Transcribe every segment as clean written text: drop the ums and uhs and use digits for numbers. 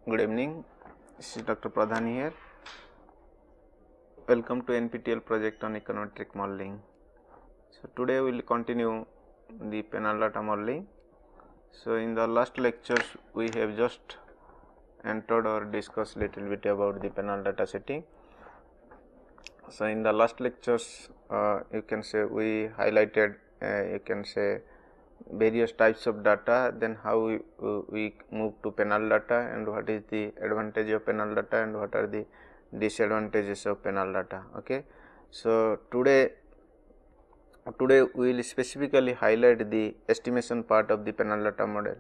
Good evening, this is Dr. Pradhan here. Welcome to NPTEL project on econometric modeling. So, today we will continue the penal data modeling. So, in the last lectures we have just entered or discussed little bit about the penal data setting. So, in the last lectures you can say we highlighted you can say various types of data, then how we move to penal data and what is the advantage of penal data and what are the disadvantages of penal data. Okay. So, today we will specifically highlight the estimation part of the penal data model.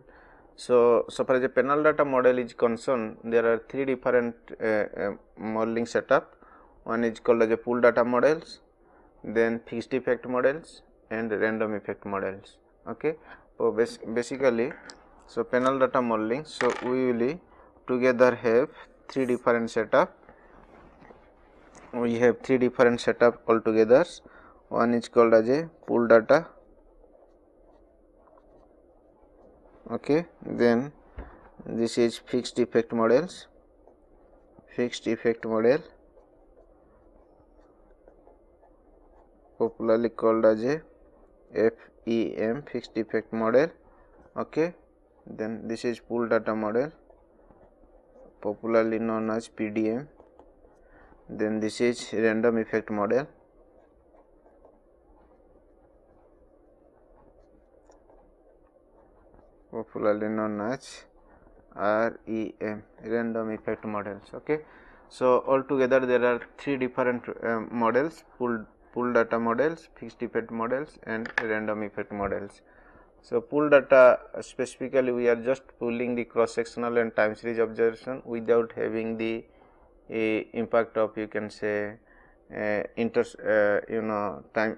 So far as a penal data model is concerned, there are three different modeling setup. One is called as a pool data models, then fixed effect models and random effect models. Okay. So, basically, so penal data modeling, so we will together have three different setup. We have three different setup altogether. One is called as a pool data. Okay. Then this is fixed effect models, fixed effect model, popularly called as a FEM, fixed effect model. Okay. Then this is pool data model, popularly known as PDM. Then this is random effect model, popularly known as REM, random effect models. Okay. So, altogether there are three different models: pool data models, fixed effect models and random effect models. So, pool data specifically we are just pulling the cross sectional and time series observation without having the impact of you can say time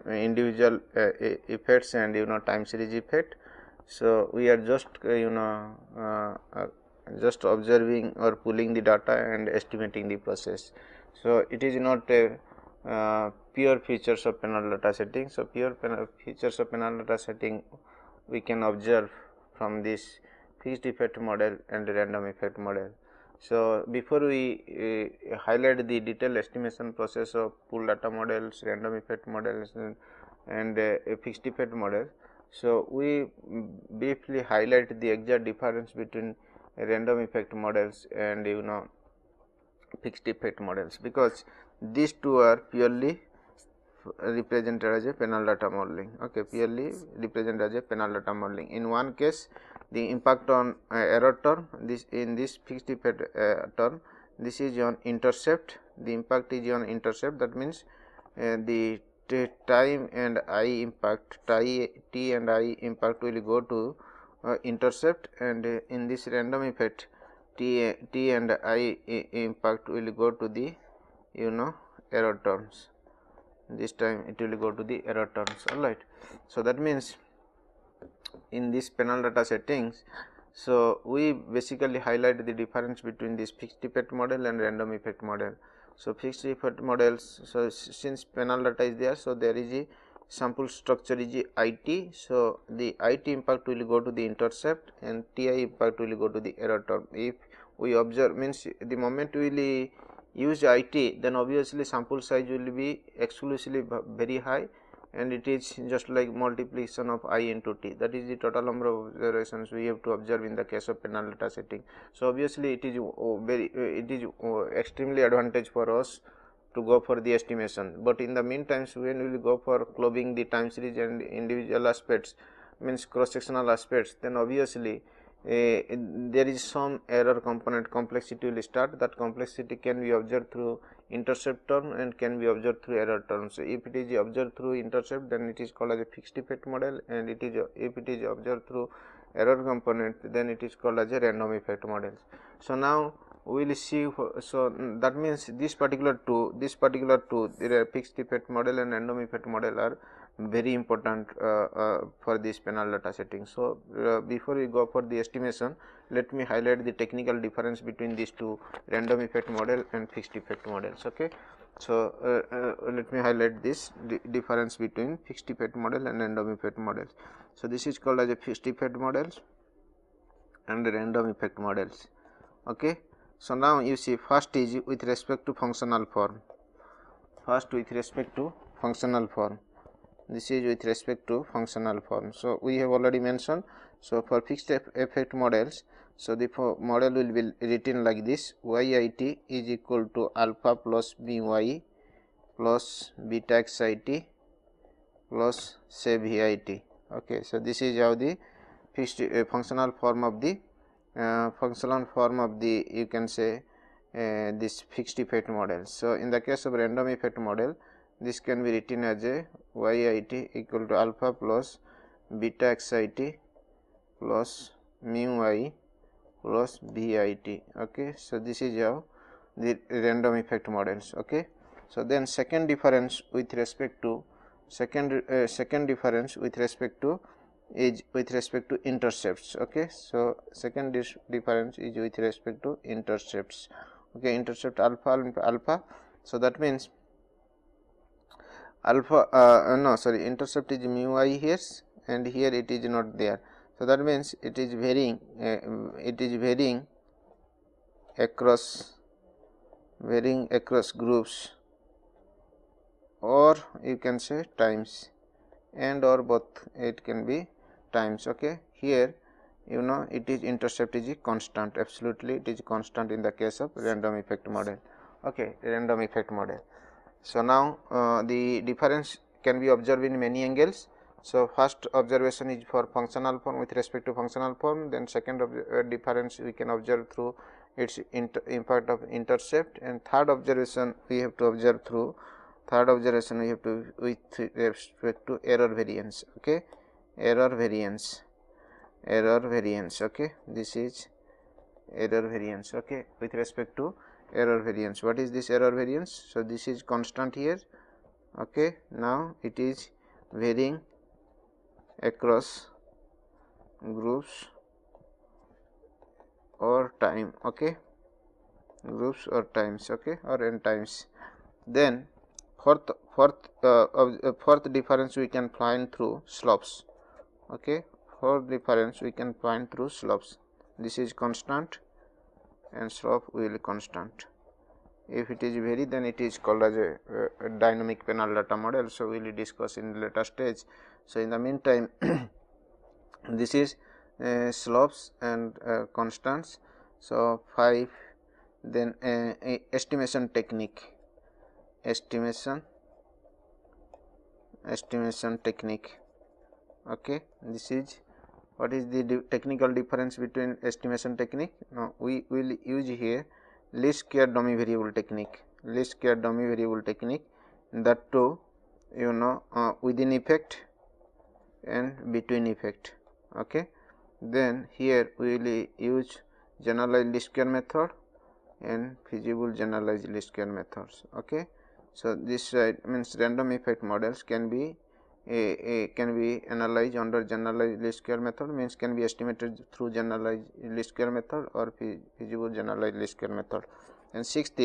individual effects and time series effect. So, we are just just observing or pulling the data and estimating the process. So, it is not a pure features of penal data setting. So, pure features of penal data setting we can observe from this fixed effect model and random effect model. So, before we highlight the detailed estimation process of pool data models, random effect models and a fixed effect model. So, we briefly highlight the exact difference between random effect models and fixed effect models, because these two are purely represented as a penal data modeling. Okay, purely represented as a penal data modeling. In one case, the impact on error term, this in this fixed effect term, this is on intercept. The impact is on intercept. That means the time and I impact, t and I impact will go to intercept, and in this random effect, t and I impact will go to the error terms. This time it will go to the error terms. All right. So, that means in this penal data settings, so we basically highlight the difference between this fixed effect model and random effect model. So, fixed effect models, so since penal data is there, so there is a sample structure is a IT. So, the IT impact will go to the intercept and TI impact will go to the error term. If we observe, means the moment we will use IT, then obviously sample size will be exclusively very high, and it is just like multiplication of I into t, that is the total number of observations we have to observe in the case of penal data setting. So, obviously it is extremely advantage for us to go for the estimation, but in the meantime when we will go for clubbing the time series and individual aspects, means cross sectional aspects, then obviously there is some error component complexity will start. That complexity can be observed through intercept term and can be observed through error term. So, if it is observed through intercept, then it is called as a fixed effect model, and if it is observed through error component, then it is called as a random effect model. So, now we will see. So, that means this particular two, there are fixed effect model and random effect model are very important for this penal data setting. So, before we go for the estimation, let me highlight the technical difference between these two, random effect model and fixed effect models. Okay. So, let me highlight this difference between fixed effect model and random effect models. So, this is called as a fixed effect models and random effect models. Okay. So now you see, first is with respect to functional form. First with respect to functional form. This is with respect to functional form. So we have already mentioned. So for fixed effect models, so the model will be written like this: yit is equal to alpha plus by plus beta xit plus say vit. Okay, so this is how the fixed functional form of the you can say this fixed effect model. So in the case of random effect model, this can be written as a yit equal to alpha plus beta xit plus mu I plus vit. Okay, so this is how the random effect models. Okay, so then second difference with respect to difference with respect to is with respect to intercepts. Okay, so second difference is with respect to intercepts. Okay, intercept alpha. So that means alpha intercept is mu I here, and here it is not there. So that means it is varying across groups, or you can say times, and or both, it can be times. Okay, here you know it is intercept is constant, absolutely it is constant in the case of random effect model. Okay, random effect model. So now the difference can be observed in many angles. So first observation is for functional form with respect to functional form, then second difference we can observe through its impact of intercept, and third observation we have to observe through with respect to error variance. Okay, error variance. Okay, this is error variance. Okay, with respect to error variance, what is this error variance? So this is constant here. Okay, now it is varying across groups or time. Okay, groups or times. Okay, or n times. Then fourth difference we can find through slopes. Okay, fourth difference we can find through slopes. This is constant and slope will be constant. If it is vary, then it is called as a dynamic penal data model. So we will discuss in the later stage. So in the meantime this is slopes and constants. So 5, then estimation technique. Okay, this is what is the technical difference between estimation technique. Now we will use here least square dummy variable technique. That too, you know, within effect and between effect. Okay, then here we will use generalized least square method and feasible generalized least square methods. Okay, so this means random effect models can be analyzed under generalized least square method, means can be estimated through generalized least square method or feasible generalized least square method. And sixth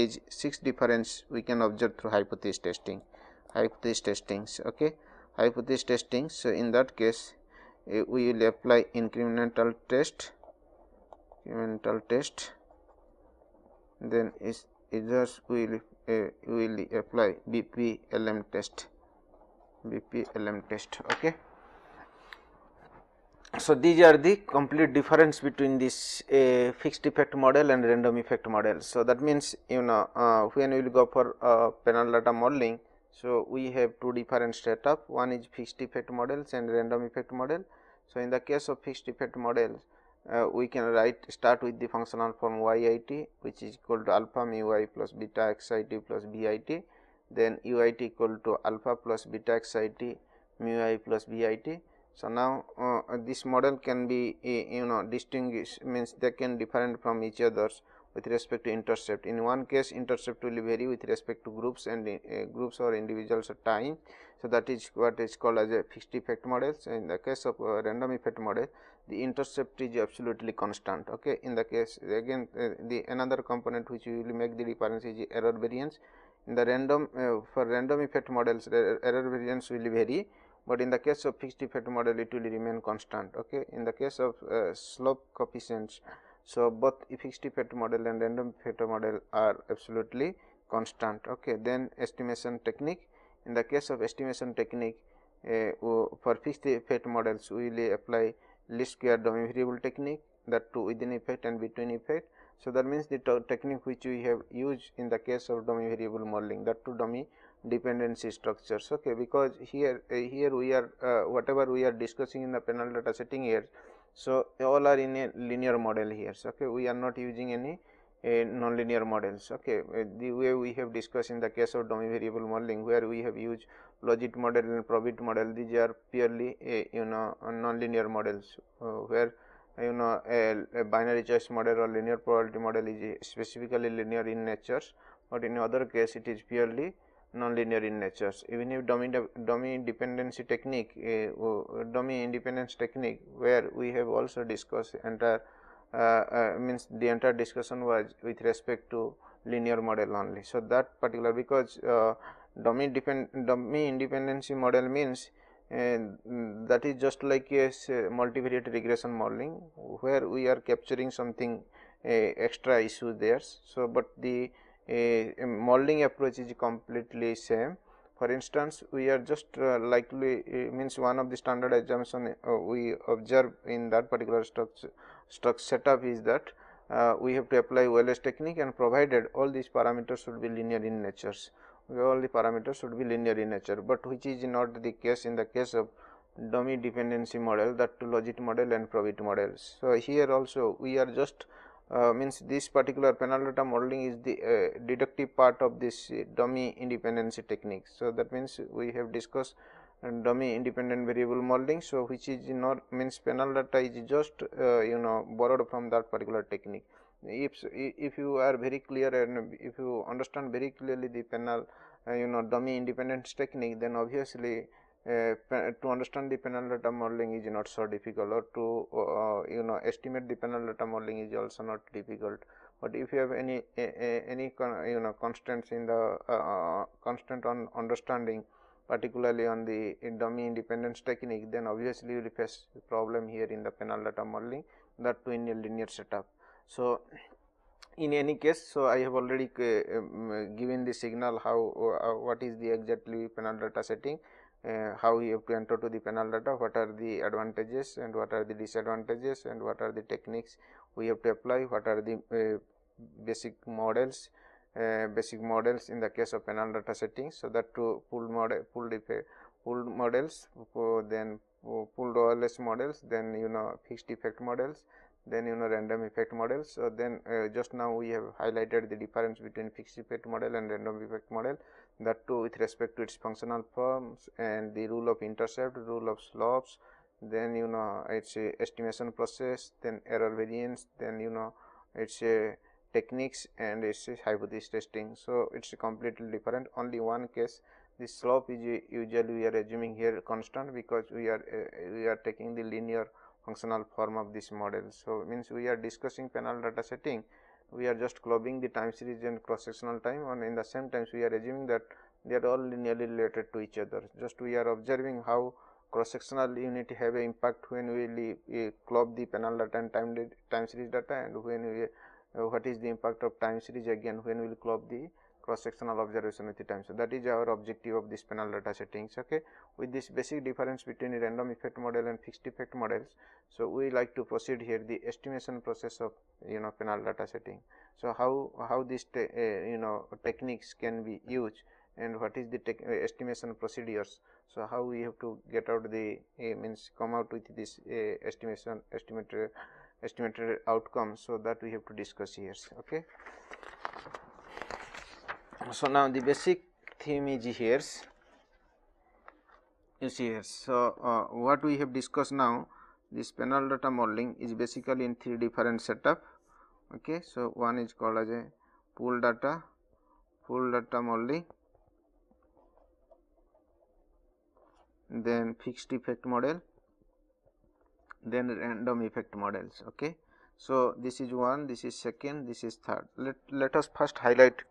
difference we can observe through hypothesis testing. Okay, hypothesis testing. So in that case we will apply incremental test, then others we will apply BPLM test. Okay, so these are the complete difference between this fixed effect model and random effect model. So that means, you know, when we will go for penal data modeling, so we have two different setup. One is fixed effect models and random effect model. So in the case of fixed effect models, we can start with the functional form yit, which is equal to alpha mu I plus beta xit plus bit. Then uit equal to alpha plus beta xit mu I plus bit. So now this model can be you know, distinguished, means they can different from each others with respect to intercept. In one case intercept will vary with respect to groups and groups or individuals or time. So that is what is called as a fixed effect model. So in the case of random effect model, the intercept is absolutely constant. Okay, in the case again the another component which will make the difference is error variance. In the random for random effect models, error variance will vary, but in the case of fixed effect model it will remain constant. Okay, in the case of slope coefficients, So both fixed effect model and random effect model are absolutely constant. Okay, then estimation technique. In the case of estimation technique, for fixed effect models we will apply least square dummy variable technique, that too within effect and between effect. So that means the technique which we have used in the case of dummy variable modeling, that too dummy dependency structures. Okay, because here we are whatever we are discussing in the panel data setting here, so all are in a linear model here. So, okay, we are not using any non-linear models. Okay, the way we have discussed in the case of dummy variable modeling, where we have used logit model and probit model, these are purely non-linear models, where a binary choice model or linear probability model is specifically linear in nature, but in other case it is purely non-linear in nature. Even if dummy dependency technique, dummy independence technique, where we have also discussed entire means the entire discussion was with respect to linear model only. So that particular, because dummy independency model means that is just like a multivariate regression modeling, where we are capturing something extra issue there. So but the modeling approach is completely same. For instance, we are just likely means one of the standard assumption we observe in that particular structure setup is that we have to apply Wallace technique, and provided all these parameters should be linear in nature. All the parameters should be linear in nature, but which is not the case in the case of dummy dependency model, that to logit model and probit models. So here also we are just means this particular panel data modeling is the deductive part of this dummy independency technique. So that means we have discussed dummy independent variable modeling. So which is not means panel data is just borrowed from that particular technique. If you are very clear and if you understand very clearly the panel dummy independence technique, then obviously to understand the panel data modeling is not so difficult, or to estimate the panel data modeling is also not difficult. But if you have any constraints in the constant on understanding, particularly on the dummy independence technique, then obviously you will face problem here in the panel data modeling, that too in a linear setup. So in any case, so I have already given the signal how what is the exactly panel data setting, how you have to enter to the panel data, what are the advantages and what are the disadvantages, and what are the techniques we have to apply, what are the basic models in the case of panel data setting. So that to pooled models, then pooled OLS models, then fixed effect models, then random effect models. So then just now we have highlighted the difference between fixed effect model and random effect model, that too with respect to its functional forms and the rule of intercept, rule of slopes, then its estimation process, then error variance, then its techniques and its hypothesis testing. So it's completely different. Only one case, the slope is usually we are assuming here constant, because we are taking the linear functional form of this model. So means we are discussing panel data setting, we are just clubbing the time series and cross sectional time, and in the same times we are assuming that they are all linearly related to each other. Just we are observing how cross sectional unit have an impact when we club the panel data and time series data, and when we what is the impact of time series again when we will club the cross sectional observation with the time. So that is our objective of this panel data settings. Okay, with this basic difference between a random effect model and fixed effect models, so we like to proceed here the estimation process of panel data setting. So how this techniques can be used, and what is the estimation procedures. So how we have to get out the means come out with this estimated outcome. So that we have to discuss here. Okay. So now the basic theme is here. You see here. So what we have discussed now, this panel data modeling is basically in three different setup. Okay. So one is called as a pool data modeling, then fixed effect model, then random effect models. Okay. So this is one, this is second, this is third. Let us first highlight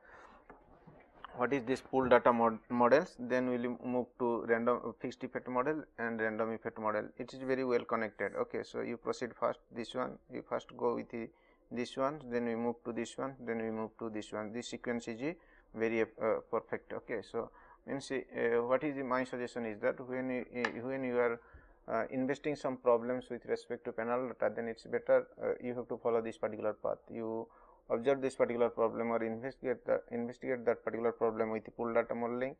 what is this pool data models, then we will move to random fixed effect model and random effect model. It is very well connected. Okay. So you proceed first this one, you first go with the this one, then we move to this one, then we move to this one. This sequence is very perfect. Okay, so means what is my suggestion is that when you are investing some problems with respect to panel data, then it's better you have to follow this particular path. You observe this particular problem or investigate that particular problem with pool data modeling,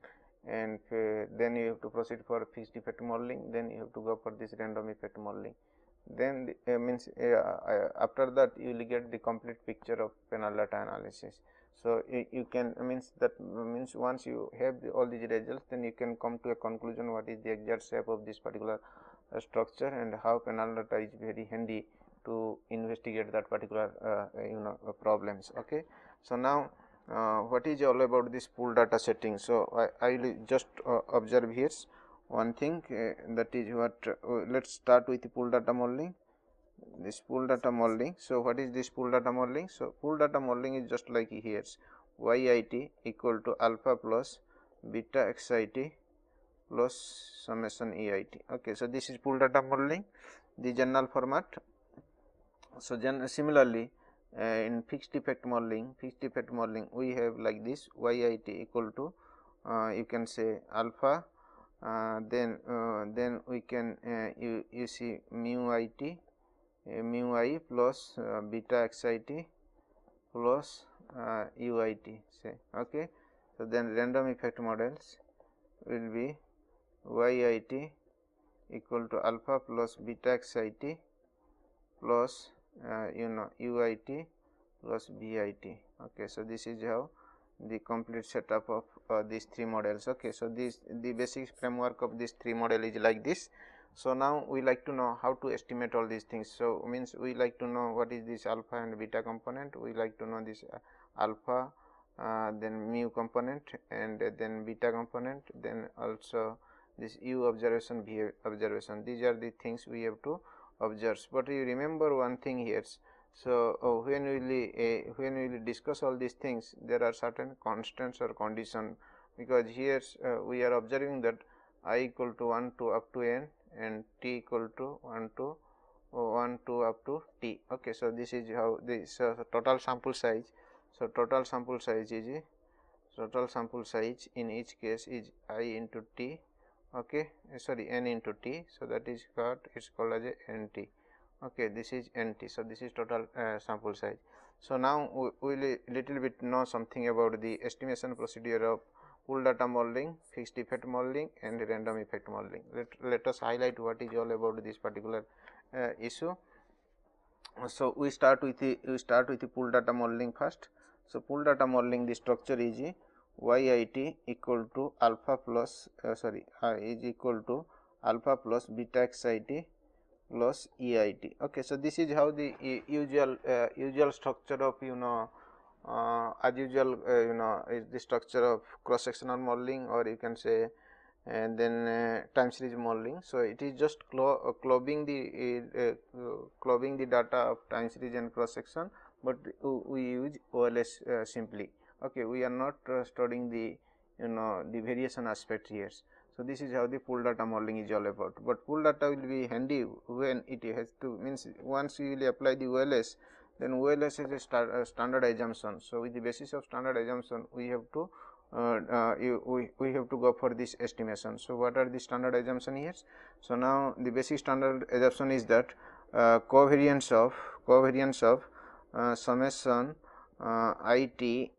and then you have to proceed for fixed effect modeling, then you have to go for this random effect modeling. Then means after that you will get the complete picture of panel data analysis. So you can means once you have all these results, then you can come to a conclusion what is the exact shape of this particular structure and how panel data is very handy to investigate that particular problems. Okay, so now what is all about this pool data setting? So I will just observe here one thing, that is what let's start with the pool data modeling. This pool data modeling. So what is this pool data modeling? So pool data modeling is just like here, yit equal to alpha plus beta xit plus summation eit. Okay, so this is pool data modeling, the general format. So similarly in fixed effect modeling we have like this, yit equal to you can say alpha, then we can you see mu I plus beta xit plus uit, say. Okay, so then random effect models will be yit equal to alpha plus beta xit plus uit plus bit. Okay, so this is how the complete setup of these three models. Okay, so the basic framework of this three model is like this. So now we like to know how to estimate all these things. So means we like to know what is this alpha and beta component, we like to know this alpha, then mu component, and then beta component, then also this u observation, v observation. These are the things we have to observe. But you remember one thing here. So when we will discuss all these things, there are certain constants or condition, because here we are observing that I equal to 1 to up to n and t equal to 1 to up to t. Okay, so this is how this total sample size. So total sample size in each case is I into t. Okay, sorry, n into t. So that is what it's called as a nt. Okay, this is nt. So this is total sample size. So now we will little bit know something about the estimation procedure of pool data modeling, fixed effect modeling, and random effect modeling. Let us highlight what is all about this particular issue. So we start with the pool data modeling first. So pool data modeling, the structure is yit equal to alpha plus is equal to alpha plus beta xit plus eit. Okay, so this is how the usual structure of as usual is the structure of cross sectional modeling, or you can say and then time series modeling. So it is just clubbing the data of time series and cross section, but we use OLS simply. Okay, we are not studying the the variation aspect here. So this is how the pool data modeling is all about. But pool data will be handy when it has to means once you will apply the OLS, then OLS is a standard assumption. So with the basis of standard assumption, we have to we have to go for this estimation. So what are the standard assumption here? So now the basic standard assumption is that covariance of summation it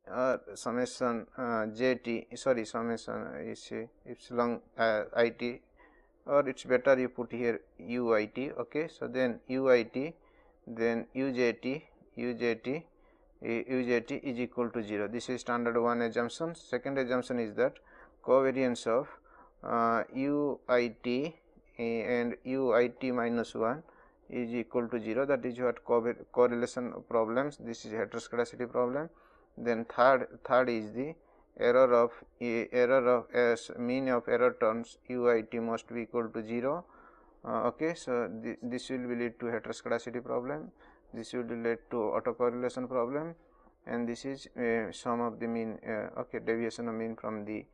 summation jt, sorry, summation is epsilon it, or it's better you put here uit. Okay, so then uit, then ujt is equal to 0. This is standard one assumption. Second assumption is that covariance of uit and uit minus 1 is equal to 0. That is what correlation problems. This is heteroscedasticity problem. Then third is the error of mean of error terms uit must be equal to 0. Okay, so this will lead to heteroscedasticity problem. This will lead to autocorrelation problem, and this is sum of the mean. Okay, deviation of mean from the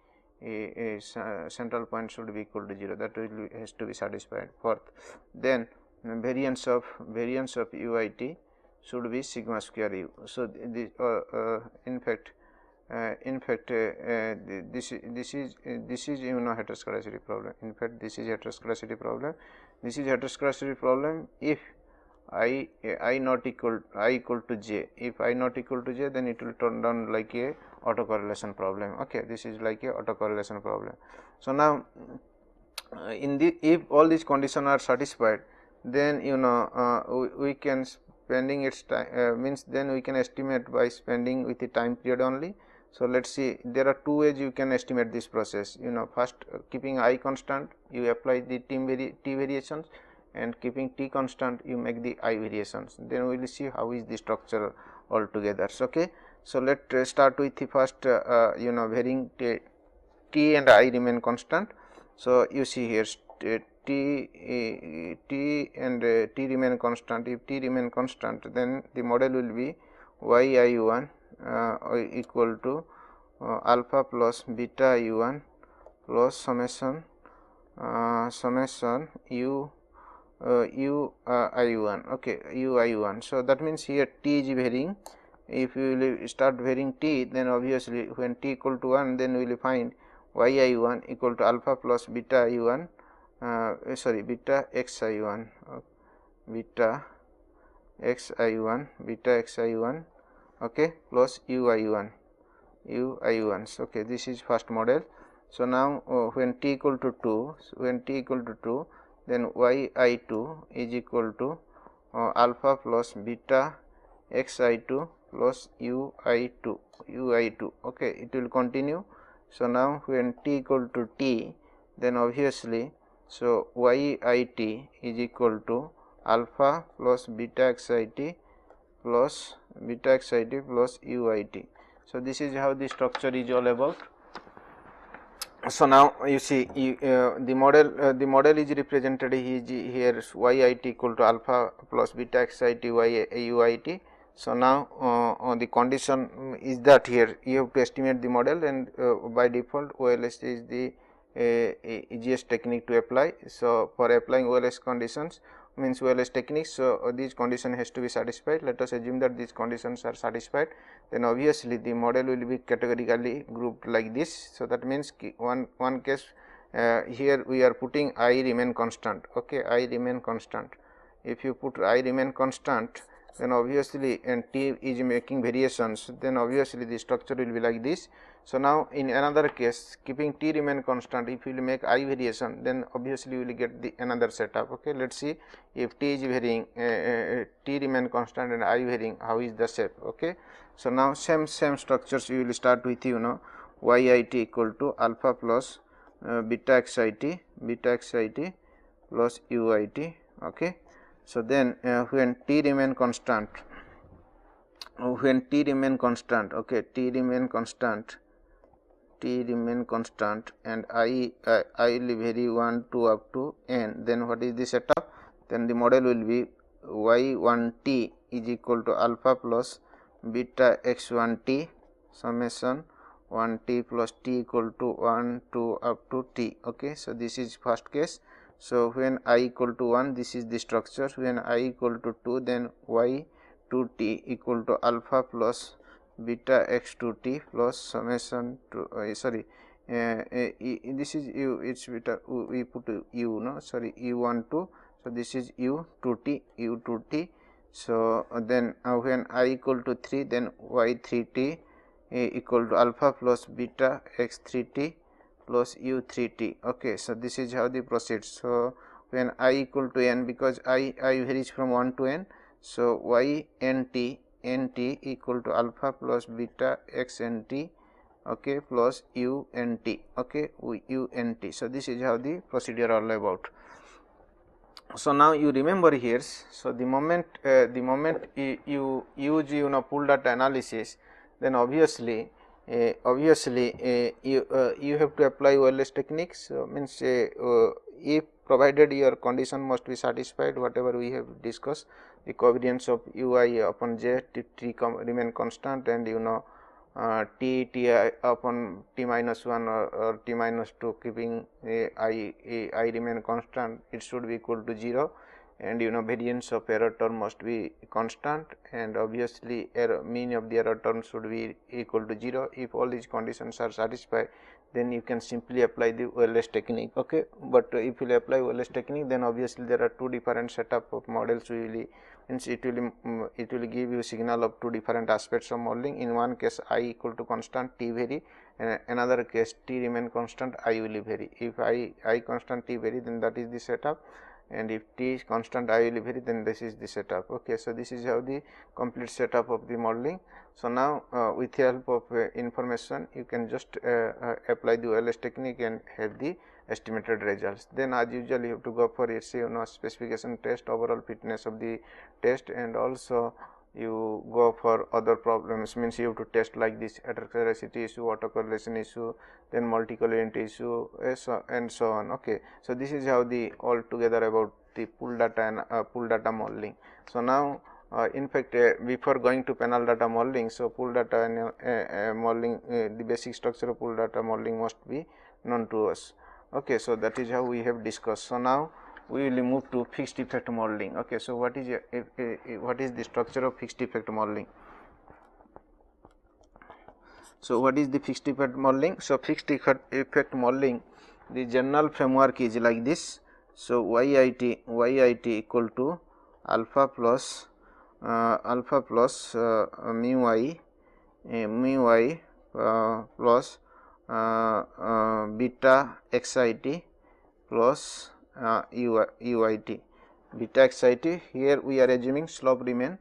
central point should be equal to 0. That has to be satisfied. Fourth, then variance of uit should be sigma square u. So, this in fact this is heteroscedasticity problem. In fact, this is heteroscedasticity problem. This is heteroscedasticity problem if I not equal to j. If I not equal to j, then it will turn down like a autocorrelation problem. Okay, this is like a autocorrelation problem. So, now in the if all these conditions are satisfied, then we can spending its time means then we can estimate by spending with the time period only. So, let us see, there are two ways you can estimate this process. First, keeping I constant, you apply the t variations, and keeping t constant, you make the I variations. Then we will see how is the structure altogether. So, okay. So, let us start with the first varying t and I remain constant. So, you see here t and t remain constant. If t remain constant, then the model will be yi1 equal to alpha plus beta u1 plus summation u i1, okay, u i1. So, that means here t is varying. If you will start varying t, then obviously when t equal to 1, then we will find y i1 equal to alpha plus beta i1 beta x i1 beta x i1 okay, plus u i1. So, okay, this is first model. So, now when t equal to 2, then y i2 is equal to alpha plus beta x i2 plus u i2, okay, it will continue. So, now when t equal to t, then obviously, so y it is equal to alpha plus beta x it plus u it. So, this is how the structure is all about. So, now you see the model is represented here y it equal to alpha plus beta x it u it. So, now the condition is that here you have to estimate the model, and by default OLS is the easiest technique to apply. So, for applying OLS conditions means OLS techniques, so these condition has to be satisfied. Let us assume that these conditions are satisfied, then obviously the model will be categorically grouped like this. So, that means one case here we are putting I remain constant, okay, I remain constant. If you put I remain constant, then obviously and t is making variations, then obviously the structure will be like this. So, now in another case, keeping t remain constant, if you will make I variation, then obviously you will get the another setup. Okay, let us see if t is varying, t remain constant and I varying, how is the shape. Okay. So, now same structures you will start with y it equal to alpha plus beta x it plus u it. Okay. So, then when t remain constant, okay, t remain constant and I will vary 1 to up to n, then what is the setup? Then the model will be y1 t is equal to alpha plus beta x1 t summation 1 t plus t equal to 1 to up to t. Okay. So, this is first case. So, when I equal to 1, this is the structure. When I equal to 2, then y 2t equal to alpha plus beta x 2t plus summation to this is u, it's beta, we put u, no, sorry, u1 2. So, this is u 2t. So, then when I equal to 3, then y 3t equal to alpha plus beta x 3t plus u 3t. Okay. So, this is how the proceeds. So, when I equal to n, because I varies from 1 to n. So, y n t equal to alpha plus beta x n t, okay, plus u n t, okay, u n t. So, this is how the procedure all about. So, now you remember here. So, the moment you use pool data analysis, then obviously you have to apply OLS techniques. So, means if provided your condition must be satisfied, whatever we have discussed, the covariance of ui upon j, t remain constant, and t upon t minus 1 or t minus 2, keeping I remain constant, it should be equal to 0, and variance of error term must be constant, and obviously mean of the error term should be equal to 0. If all these conditions are satisfied, then you can simply apply the OLS technique. Okay, but if you apply OLS technique, then obviously there are two different setup of models. It will give you signal of two different aspects of modeling. In one case I equal to constant, t vary, and another case t remain constant, I will vary. If I constant, t vary, then that is the setup, and if t is constant, I will vary, then this is the setup. Okay, so this is how the complete setup of the modeling. So now with the help of information, you can just apply the OLS technique and have the estimated results. Then as usual, you have to go for specification test, overall fitness of the test, and also you go for other problems, means you have to test like this heteroscedasticity issue, autocorrelation issue, then multicollinearity issue, and so on. Okay, so this is how the all together about the pool data and pool data modeling. So now in fact, before going to panel data modeling, so pool data and modeling, the basic structure of pool data modeling must be known to us. Okay, so that is how we have discussed. So now we will move to fixed effect modeling. Okay, so what is the structure of fixed effect modeling? So what is the fixed effect modeling? So fixed effect modeling, the general framework is like this. So yit equal to alpha plus mu I plus beta xit plus uit. Beta xit, here we are assuming slope remain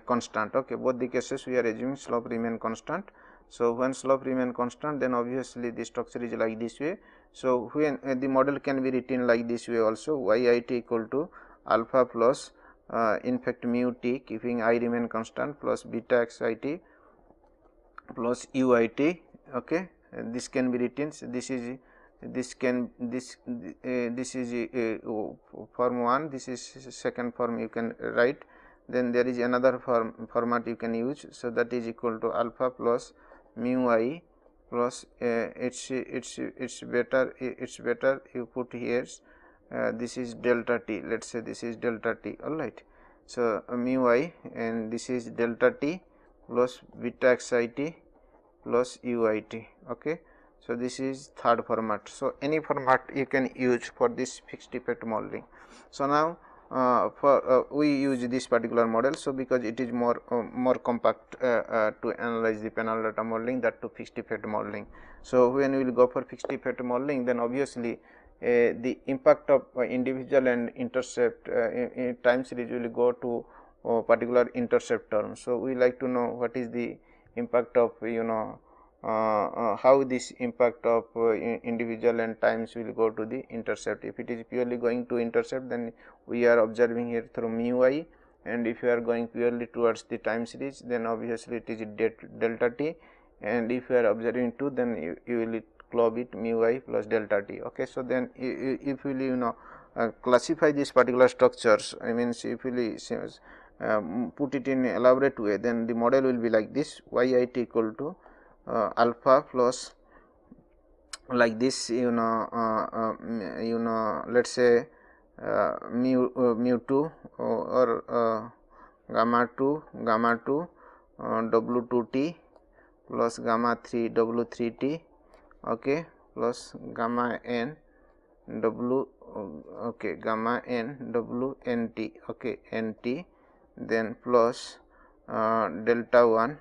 constant. Okay, both the cases we are assuming slope remain constant. So when slope remain constant, then obviously the structure is like this way. So when the model can be written like this way also, yit equal to alpha plus in fact mu t, keeping I remain constant, plus beta xit plus uit. Okay, this can be written. So this is form 1, this is second form you can write. Then there is another format you can use. So that is equal to alpha plus mu I plus it's better you put here this is delta t, let's say this is delta t. All right, so mu I, and this is delta t plus beta xit plus uit. Okay, so this is third format. So any format you can use for this fixed effect modeling. So now we use this particular model. So because it is more compact to analyze the panel data modeling, that to fixed effect modeling. So when we will go for fixed effect modeling, then obviously the impact of individual and intercept in time series will go to particular intercept term. So we like to know what is the impact of how this impact of individual and times will go to the intercept. If it is purely going to intercept, then we are observing here through mu I, and if you are going purely towards the time series, then obviously it is delta t, and if you are observing 2, then you will club it mu I plus delta t. Okay, so then if you will classify these particular structures, I mean if you put it in elaborate way, then the model will be like this: yit equal to alpha plus like this, let's say mu 2 or gamma 2 w2t plus gamma 3 w3t. Okay, plus gamma n w, okay, gamma n w nt, okay, nt, then plus delta 1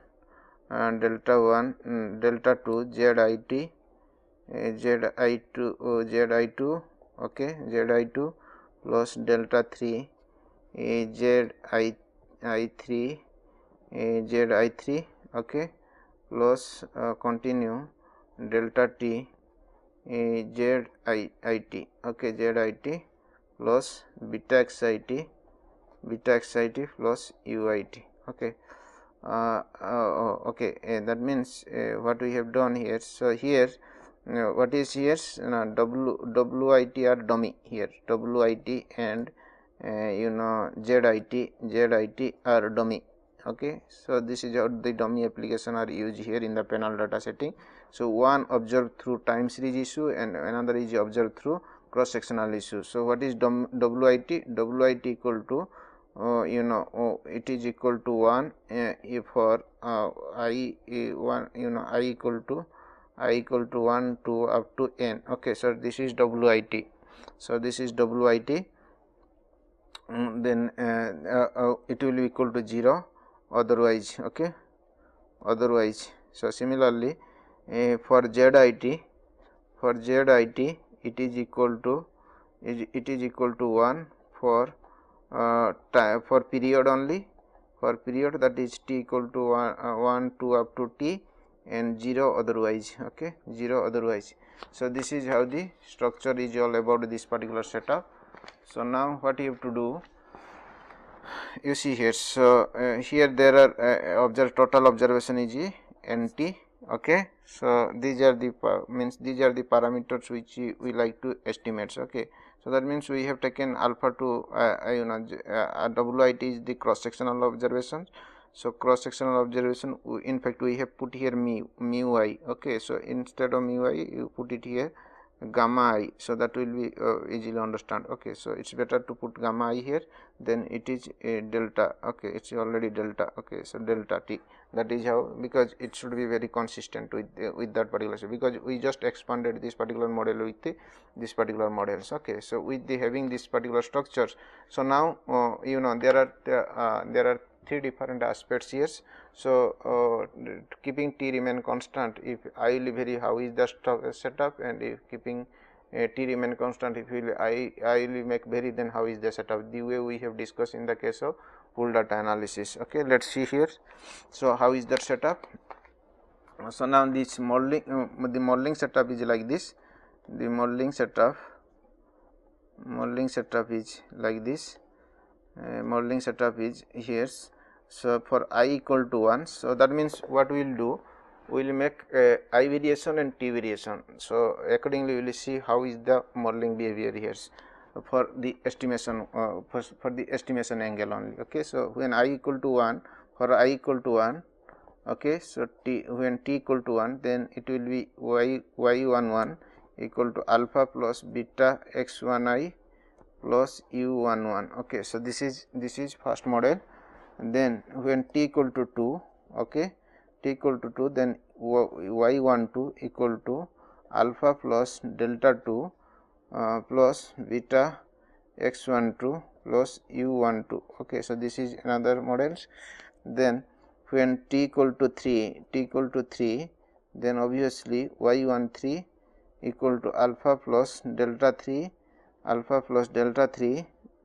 delta 2 zit zi2 okay, zi2 plus delta 3 zi3 okay, plus continue delta t zit, okay, zit plus beta xit plus uit. Okay, okay, that means what we have done here. So here what is here, wit are dummy here, wit and zit are dummy. Okay, so this is how the dummy application are used here in the panel data setting. So one observed through time series issue and another is observed through cross sectional issue. So what is WIT? WIT equal to it is equal to 1 if for I 1 I equal to 1 to up to n. Okay, so this is WIT. So this is WIT. Then it will be equal to 0 otherwise. Okay, otherwise. So similarly for ZIT, it is equal to 1 for for period only, for period, that is t equal to 1 to up to t, and 0 otherwise. Okay, 0 otherwise. So this is how the structure is all about this particular setup. So now what you have to do, you see here. So here there are total observation is NT. Okay, so these are the these are the parameters which we like to estimate. Okay, so that means we have taken alpha to WIT is the cross sectional observation. So cross sectional observation, in fact we have put here mu I. Okay, so instead of mu I you put it here gamma I, so that will be easily understand. Okay, so it's better to put gamma I here, then it is a delta. Okay, it's already delta. Okay, so delta t, that is how, because it should be very consistent with that particular, because we just expanded this particular model with this particular models. Okay, so with the having this particular structures, so now there are three different aspects here. So keeping t remain constant, if I will vary, how is the setup, and if keeping t remain constant, if I will make vary, then how is the setup, the way we have discussed in the case of pool data analysis. Okay, let's see here. So how is that setup? So now this modeling, the modeling setup is like this. The modeling setup is like this. Modeling setup is here. So for I equal to 1, so that means what we will do, we will make I variation and t variation. So accordingly we will see how is the modeling behavior here for the estimation, for the estimation angle only. Okay, so when I equal to 1, for I equal to 1, okay, so when t equal to 1, then it will be y11 equal to alpha plus beta x1I plus u11. Okay, so this is first model. And then when t equal to 2, okay, t equal to 2, then y12 equal to alpha plus delta 2 plus beta x12 plus u12. Okay, so this is another models. Then when t equal to 3, then obviously y13 equal to alpha plus delta 3,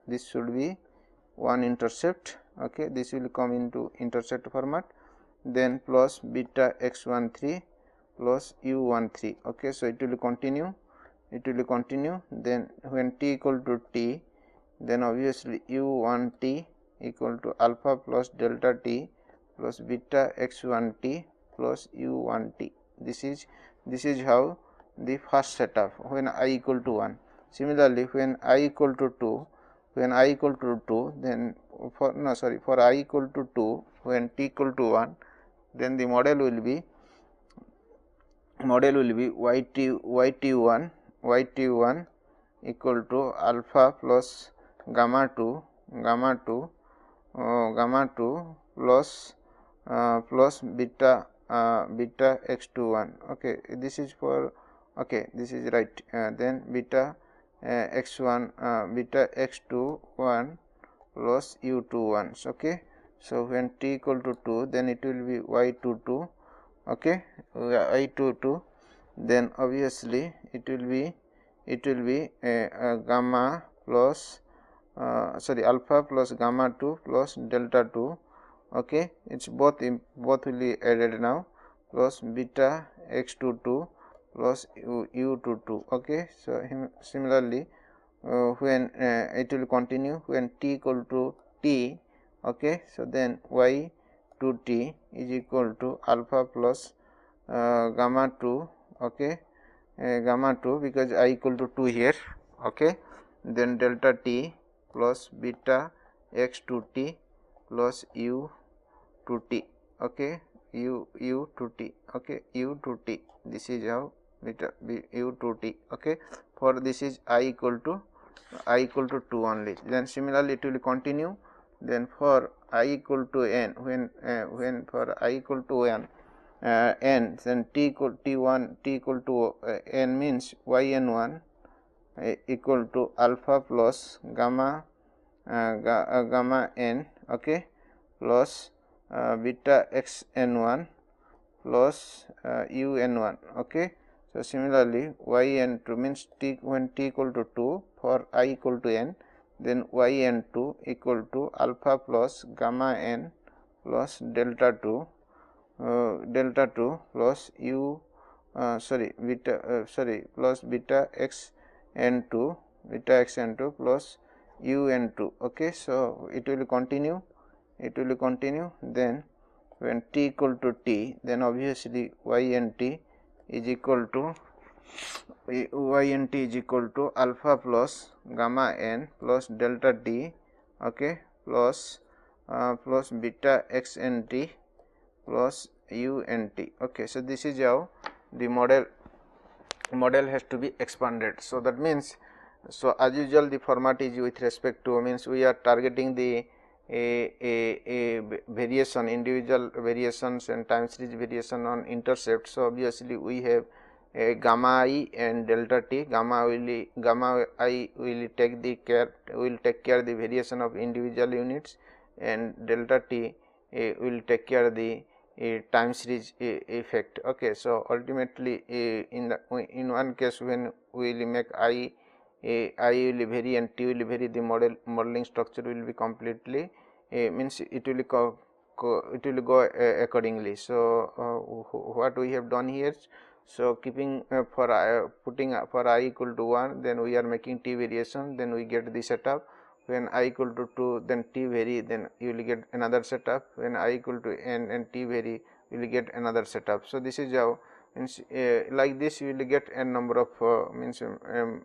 this should be one intercept. Okay, this will come into intercept format, then plus beta x13 plus u13. Okay, so it will continue, then when t equal to t, then obviously u1t equal to alpha plus delta t plus beta x1t plus u1t. This is how the first setup when I equal to 1. Similarly, when I equal to 2, then for I equal to 2, when t equal to 1, then the model will be yt1 equal to alpha plus gamma 2 plus beta x21. Okay, this is for, okay, this is right. Then beta x1 beta x21 plus u21. Okay, so when t equal to 2, then it will be y22. Okay, y22, then obviously it will be gamma plus alpha plus gamma 2 plus delta 2. Okay, it's both will be added now, plus beta x22 plus u22. Okay, so similarly when it will continue when t equal to t. Okay, so then y2t is equal to alpha plus gamma 2. Okay, gamma 2, because I equal to 2 here. Okay, then delta t plus beta x2t plus u2t. Okay, u2t. Okay, u2t, this is how beta u2t. Okay, for this is I equal to 2 only. Then similarly it will continue. Then for I equal to n, when for I equal to n, then t equal to n means yn1 equal to alpha plus gamma gamma n, okay, plus beta xn1 plus un1, okay. So similarly yn2 means t, when t equal to 2 for I equal to n, then yn2 equal to alpha plus gamma n plus delta 2 plus plus beta xn2 plus un2, okay. So it will continue, then when t equal to t, then obviously ynt is equal to alpha plus gamma n plus delta t, okay, plus beta xnt plus unt, okay. So this is how the model has to be expanded. So that means, so as usual the format is with respect to, means we are targeting the a variation, individual variations and time series variation on intercept. So obviously we have a gamma I and delta t. Gamma I will take care the variation of individual units, and delta t will take care the time series effect, okay. So ultimately in one case when we will make I will vary and t will vary, the modeling structure will be completely means it will go accordingly. So what we have done here, so keeping putting for I equal to 1, then we are making t variation, then we get the setup. When I equal to 2, then t vary, then you will get another setup. When I equal to n and t vary, you will get another setup. So this is how, means like this you will get n number of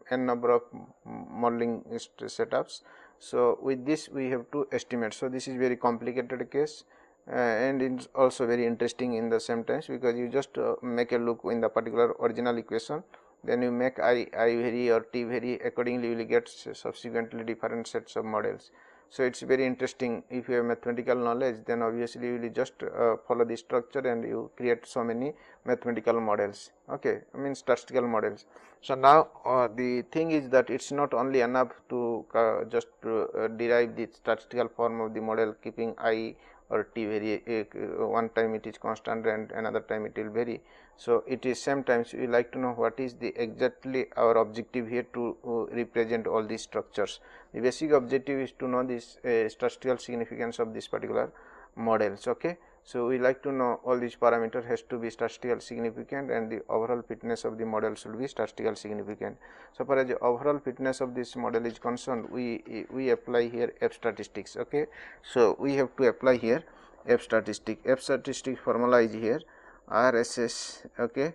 n number of modeling setups. So with this we have to estimate. So this is very complicated case, and it's also very interesting in the same times, because you just make a look in the particular original equation, then you make I vary or t vary, accordingly you will get subsequently different sets of models. So it's very interesting. If you have mathematical knowledge, then obviously you will just follow the structure and you create so many mathematical models, okay, I mean statistical models. So now the thing is that it's not only enough to just derive the statistical form of the model keeping I or t vary, one time it is constant and another time it will vary. So it is sometimes we like to know what is the exactly our objective here to represent all these structures. The basic objective is to know this statistical significance of this particular models, okay. So we like to know all these parameters has to be statistical significant, and the overall fitness of the model should be statistical significant. So far as the overall fitness of this model is concerned, we apply here F statistics, okay. So we have to apply here F statistic. F statistic formula is here RSS, okay,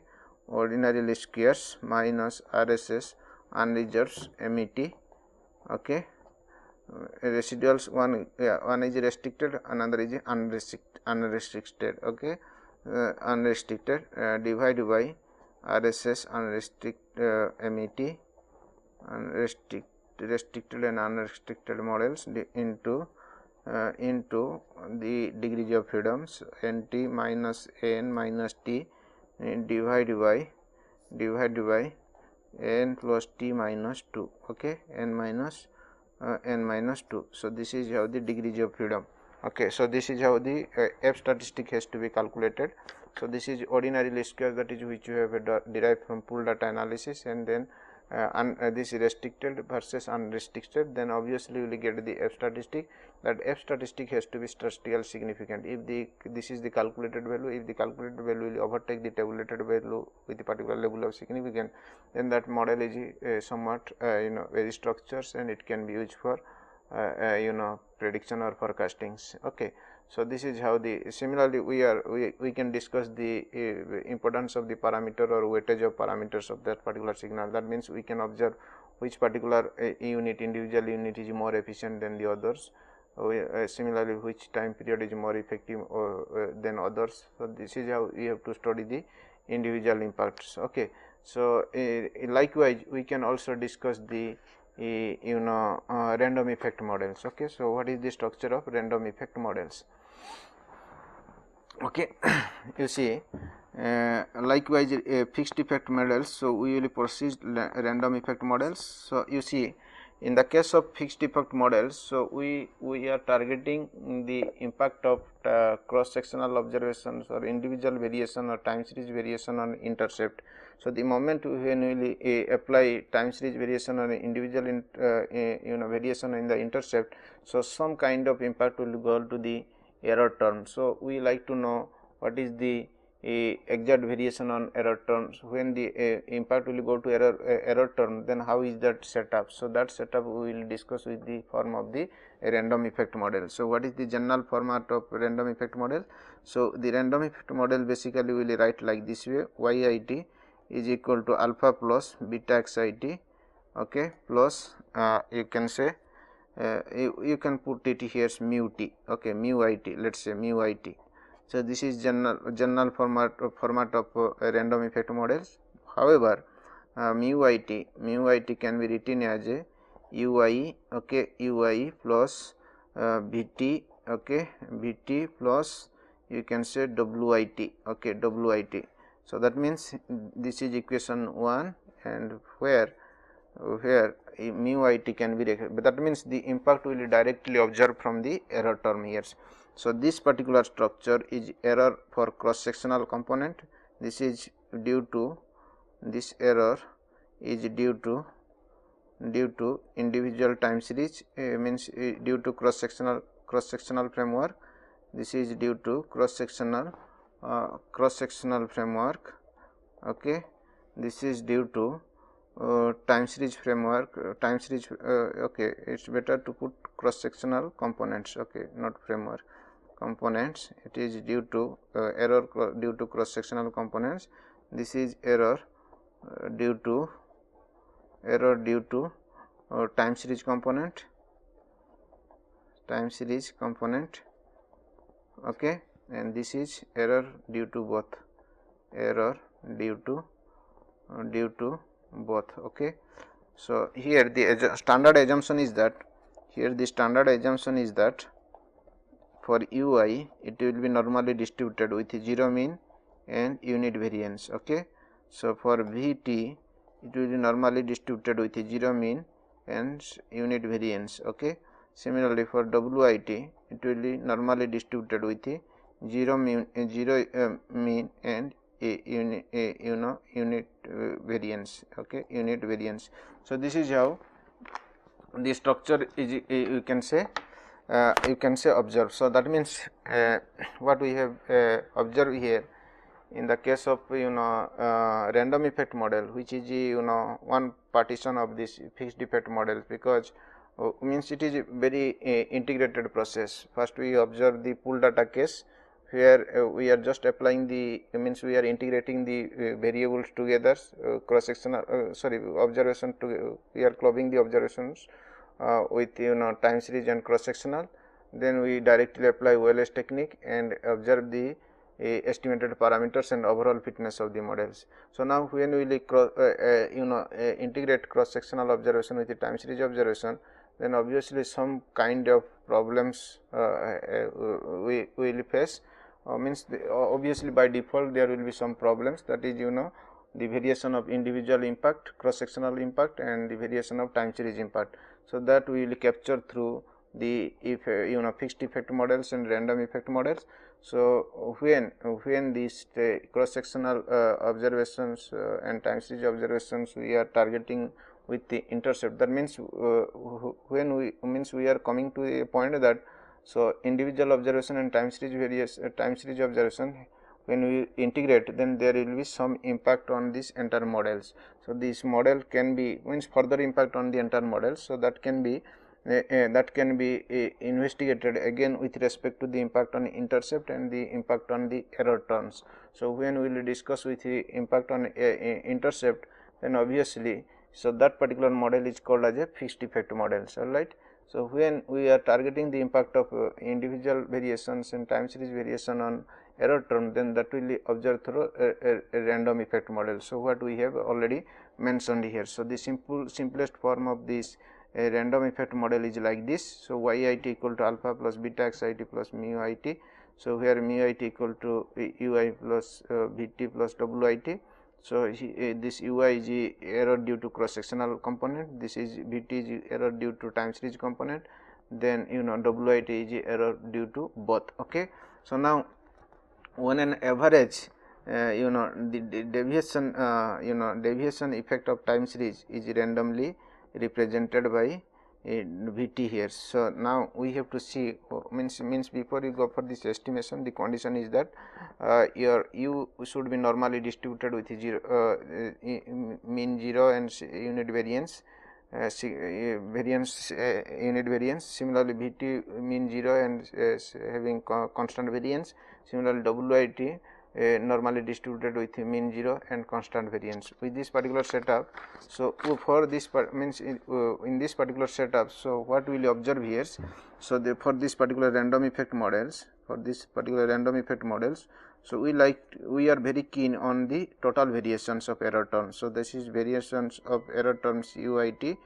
ordinary least squares minus RSS unreserved MET, okay. Residuals, one is restricted, another is unrestricted, okay. Unrestricted divided by RSS unrestricted MET, restricted and unrestricted models into the degrees of freedoms nt minus n minus t divided by n plus t minus 2, okay, n minus 2. So this is how the degrees of freedom, okay. So this is how the F statistic has to be calculated. So this is ordinary least squares, that is which you have derived from pool data analysis, and then this is restricted versus unrestricted, then obviously you will get the F statistic. That F statistic has to be statistical significant. If this is the calculated value, if the calculated value will overtake the tabulated value with the particular level of significance, then that model is somewhat very structures, and it can be used for prediction or forecastings, okay. So this is how the, similarly we can discuss the importance of the parameter or weightage of parameters of that particular signal. That means we can observe which particular individual unit is more efficient than the others. Similarly, which time period is more effective than others. So this is how we have to study the individual impacts, okay. So, likewise we can also discuss the random effect models. Okay. So, what is the structure of random effect models? Okay. You see, likewise fixed effect models. So, we will proceed random effect models. So, you see, in the case of fixed effect models, so we are targeting the impact of cross sectional observations or individual variation or time series variation on intercept. So, the moment when we apply time series variation or individual variation in the intercept, so some kind of impact will go to the error term. So, we like to know what is the exact variation on error terms. When the impact will go to error term, then how is that set up? So, that setup we will discuss with the form of the random effect model. So, what is the general format of random effect model? So, the random effect model basically we will write like this way: yit is equal to alpha plus beta xit, okay, plus you can say you can put it here mu t, okay, mu it, let us say mu it. So, this is general format of random effect models. However, mu it can be written as a ui, okay, ui plus vt, okay, vt plus you can say wit, okay, wit. So, that means this is equation 1, and where mu it can be recorded, but that means the impact will be directly observed from the error term here. So, this particular structure is error for cross sectional component. This is due to this error is due to individual time series, means due to cross sectional framework. This is due to cross sectional framework, okay. This is due to time series framework, okay, it is better to put cross sectional components, okay, not framework components. It is due to error due to cross sectional components. This is error due to time series component, okay, and this is error due to both, okay. So, here the standard assumption is that for ui it will be normally distributed with 0 mean and unit variance, okay. So, for vt it will be normally distributed with 0 mean and unit variance, okay. Similarly, for wit it will be normally distributed with 0 mean and unit variance, okay, unit variance. So, this is how the structure is you can say observed. So, that means what we have observed here in the case of random effect model, which is one partition of this fixed effect model, because means it is a very integrated process. First we observe the pool data case, where we are just applying the means we are integrating the variables together, cross sectional observation to we are clubbing the observations with time series and cross sectional. Then we directly apply OLS technique and observe the estimated parameters and overall fitness of the models. So, now when we integrate cross sectional observation with the time series observation, then obviously some kind of problems we will face, means obviously by default there will be some problems, that is the variation of individual impact, cross sectional impact, and the variation of time series impact. So, that we will capture through the fixed effect models and random effect models. So, when these cross sectional observations and time series observations we are targeting with the intercept, that means when we are coming to a point that, so individual observation and time series observation, when we integrate, then there will be some impact on this entire models. So, this model can be means further impact on the entire model. So, that can be investigated again with respect to the impact on intercept and the impact on the error terms. So, when we will discuss with the impact on intercept, then obviously, so that particular model is called as a fixed effect models, all right. So, when we are targeting the impact of individual variations and time series variation on error term, then that will be observed through a random effect model. So, what we have already mentioned here. So, the simplest form of this random effect model is like this. So, yit equal to alpha plus beta xit plus mu it. So, where mu it equal to ui plus vt plus wit. So, this ui is error due to cross sectional component, this is vt is error due to time series component, then wit is error due to both. Okay. So, now when an average the deviation deviation effect of time series is randomly represented by Vt here. So, now we have to see means before you go for this estimation, the condition is that your u should be normally distributed with mean 0 and unit variance unit variance. Similarly, Vt mean 0 and having constant variance. Similarly, Wit normally distributed with mean 0 and constant variance with this particular setup. So, for this means in this particular setup, so what we will observe here. So, for this particular random effect models, so we are very keen on the total variations of error terms. So, this is variations of error terms uit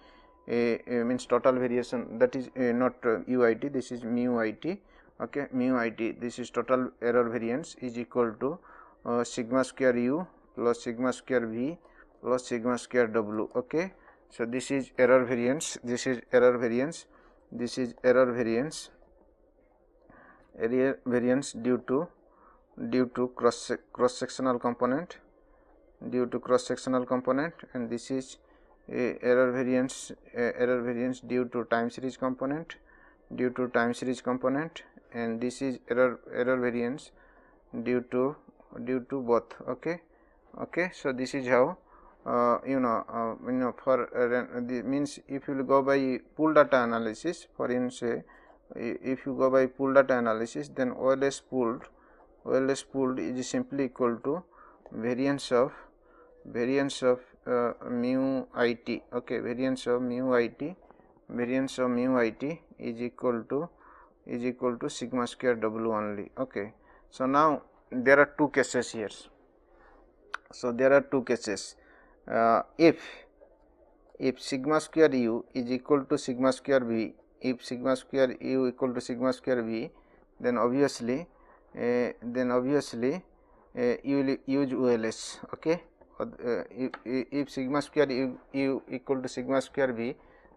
means total variation, that is not uit, this is mu it. Okay, mu it, this is total error variance is equal to sigma square u plus sigma square v plus sigma square w. Okay. So, this is error variance, this is error variance, this is error variance due to cross sectional component, and this is error variance due to time series component, and this is error variance due to both. Okay. So, this is how for the means if you go by pool data analysis, for instance, if you go by pool data analysis, then OLS pooled is simply equal to variance of mu it. Okay, variance of mu it is equal to sigma square w only. Okay. So, now there are two cases here. So, there are two cases. If sigma square u is equal to sigma square v, if sigma square u equal to sigma square v, then obviously you will use OLS. Okay. If sigma square u equal to sigma square v,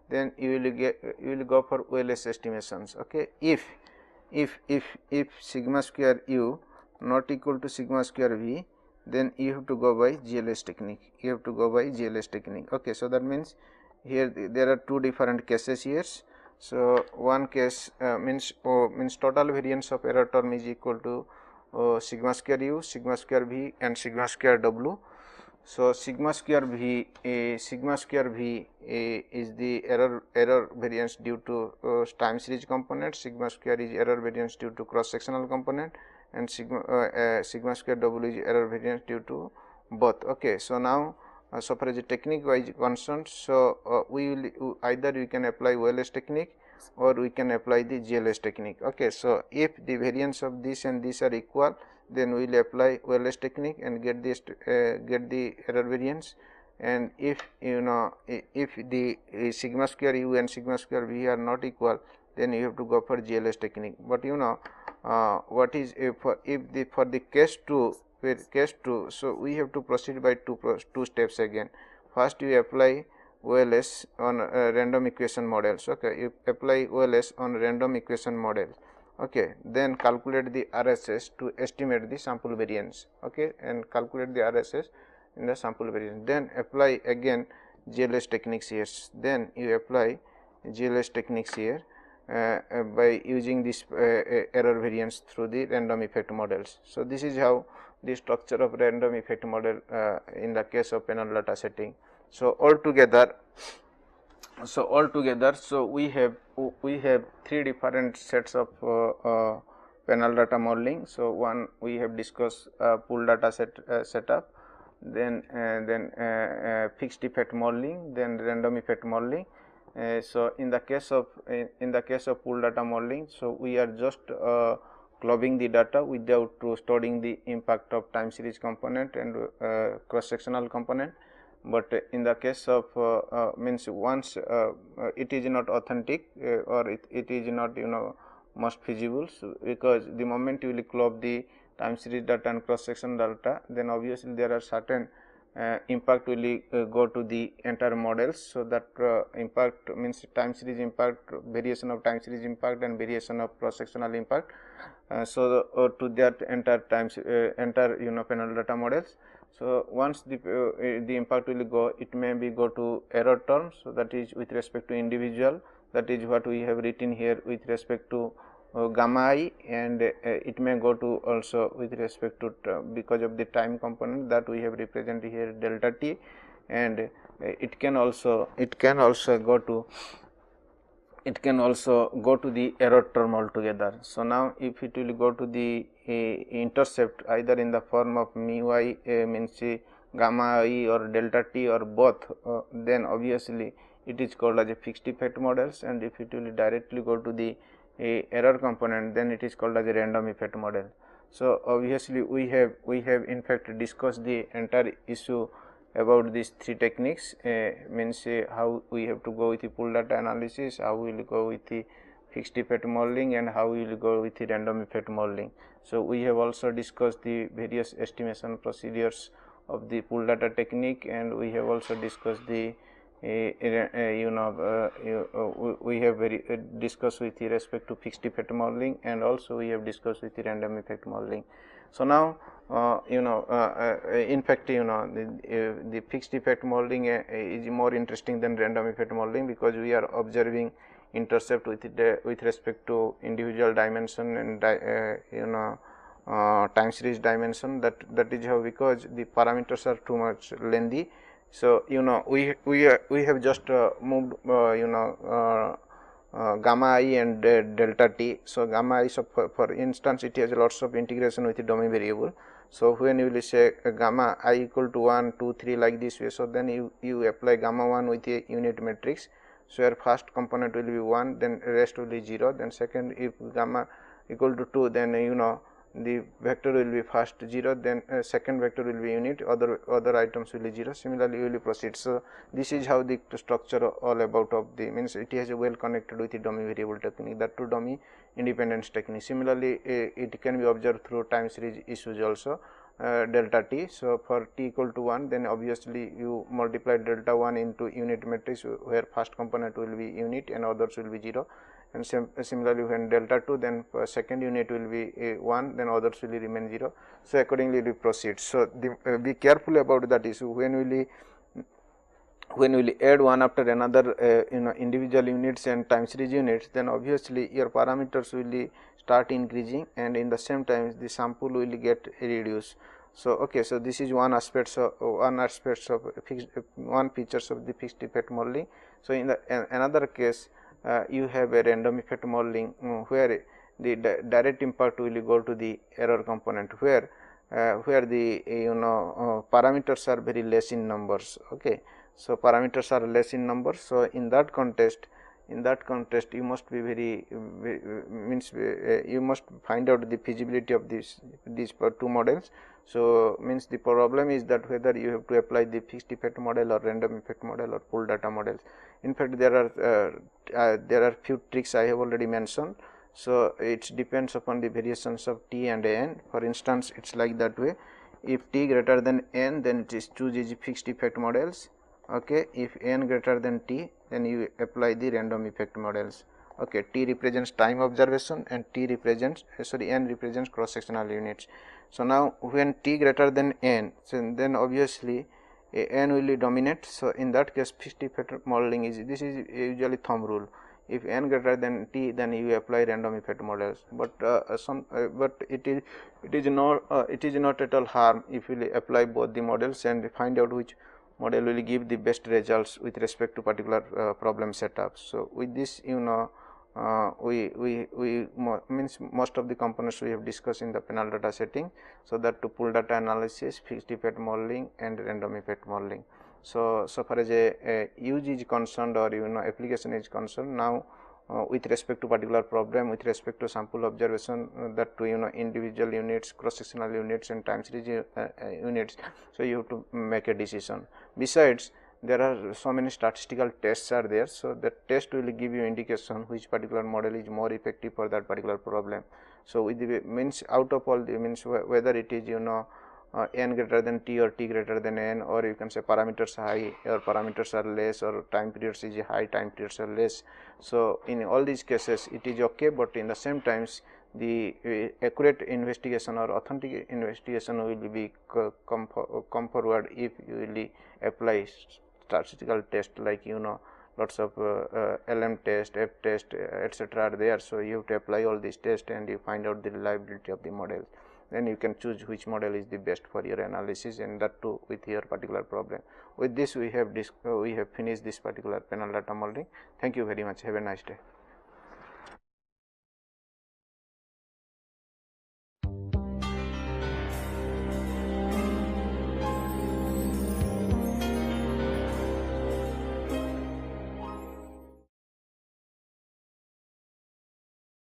then you will go for OLS estimations. Okay. If sigma square u not equal to sigma square v, then you have to go by GLS technique. Okay. So, that means here there are two different cases here. So, one case means total variance of error term is equal to sigma square u, sigma square v and sigma square w. So, sigma square v is the error variance due to time series component, sigma square is error variance due to cross sectional component, and sigma square w is error variance due to both. Okay. So, now so far as the technique wise concerned, so we will either we can apply OLS technique or we can apply the GLS technique. Okay. So, if the variance of this and this are equal, then we will apply OLS technique and get this get the error variance, and if if the sigma square u and sigma square v are not equal, then you have to go for GLS technique. But what is for the case 2, so we have to proceed by two steps again. First, you apply OLS on random equation models. Okay, you apply OLS on random equation model. Okay, then calculate the RSS to estimate the sample variance. Okay, and calculate the RSS in the sample variance. Then apply again GLS techniques here. Then you apply GLS techniques here by using this error variance through the random effect models. So, this is how the structure of random effect model in the case of panel data setting. So, altogether, so we have three different sets of panel data modeling. So, one we have discussed pool data setup, then fixed effect modeling, then random effect modeling. So, in the case of pool data modeling, so we are just clubbing the data without storing the impact of time series component and cross sectional component. But in the case of means once it is not authentic or it is not most feasible, so because the moment you will club the time series data and cross section data, then obviously there are certain impact will go to the entire models. So that impact means time series impact, variation of time series impact and variation of cross sectional impact. So to that entire times entire panel data models. So once the impact will go, it may be go to error terms. So that is with respect to individual, that is what we have written here with respect to gamma I, and it may go to also with respect to because of the time component that we have represented here delta t, and it can also go to the error term altogether. So now if it will go to the intercept either in the form of mu I means gamma I or delta t or both, then obviously it is called as a fixed effect models, and if it will directly go to the error component, then it is called as a random effect model. So obviously we have in fact discussed the entire issue about these three techniques, means how we have to go with the pool data analysis, how we will go with the fixed effect modeling, and how we will go with the random effect modeling. So we have also discussed the various estimation procedures of the pool data technique, and we have also discussed the we have discussed with respect to fixed effect modeling, and also we have discussed with the random effect modeling. So now in fact the fixed effect modeling is more interesting than random effect modeling, because we are observing intercept with respect to individual dimension and time series dimension. That is how, because the parameters are too much lengthy. So we have just moved gamma I and delta t. So gamma I, so for instance it has lots of integration with the domain variable. So when you will say gamma I equal to 1, 2, 3 like this way, so then you apply gamma 1 with a unit matrix. So your first component will be 1, then rest will be 0, then second, if gamma equal to 2, then the vector will be first 0, then second vector will be unit, other items will be 0. Similarly, you will proceed. So this is how the structure all about of the, means it has a well connected with the domain variable technique, that to domain independence technique. Similarly, it can be observed through time series issues also, delta t. So for t equal to 1, then obviously you multiply delta 1 into unit matrix, where first component will be unit and others will be 0. And similarly, when delta 2, then second unit will be 1, then others will remain 0. So accordingly we proceed. So be careful about that issue. When we add one after another individual units and time series units, then obviously your parameters will start increasing, and in the same time the sample will get reduced. So okay, so this is one features of the fixed effect modeling. So in the another case, you have a random effect modeling, where the direct impact will go to the error component, where the parameters are very less in numbers. Okay, so parameters are less in numbers. So in that context, you must be you must find out the feasibility of these two models. So means the problem is that whether you have to apply the fixed effect model or random effect model or pool data models. In fact, there are few tricks I have already mentioned. So it depends upon the variations of t and n. For instance, it's like that way. If t greater than n, then it is choose fixed effect models. Okay, if n greater than t, then you apply the random effect models. Okay, t represents time observation and n represents cross sectional units. So now when t greater than n, so then obviously n will dominate. So in that case, fixed effect modeling is usually thumb rule. If n greater than t, then you apply random effect models. But but it is not at all harm if you apply both the models and find out which model will give the best results with respect to particular problem setup. So with this, means most of the components we have discussed in the panel data setting. So that to pool data analysis, fixed effect modeling, and random effect modeling. So far as a use is concerned, or application is concerned, now with respect to particular problem, with respect to sample observation, that to individual units, cross sectional units and time series units. So, you have to make a decision. Besides, there are so many statistical tests are there. So, the test will give you indication which particular model is more effective for that particular problem. So, with the means out of all the means whether it is n greater than t or t greater than n, or you can say parameters high or parameters are less, or time periods is high, time periods are less. So, in all these cases it is okay, but in the same times the accurate investigation or authentic investigation will be come forward if you will apply statistical test, like lots of LM test, F test, etc. are there. So, you have to apply all these tests and you find out the reliability of the model. Then you can choose which model is the best for your analysis, and that too with your particular problem. With this we have finished this particular panel data modeling. Thank you very much. Have a nice day.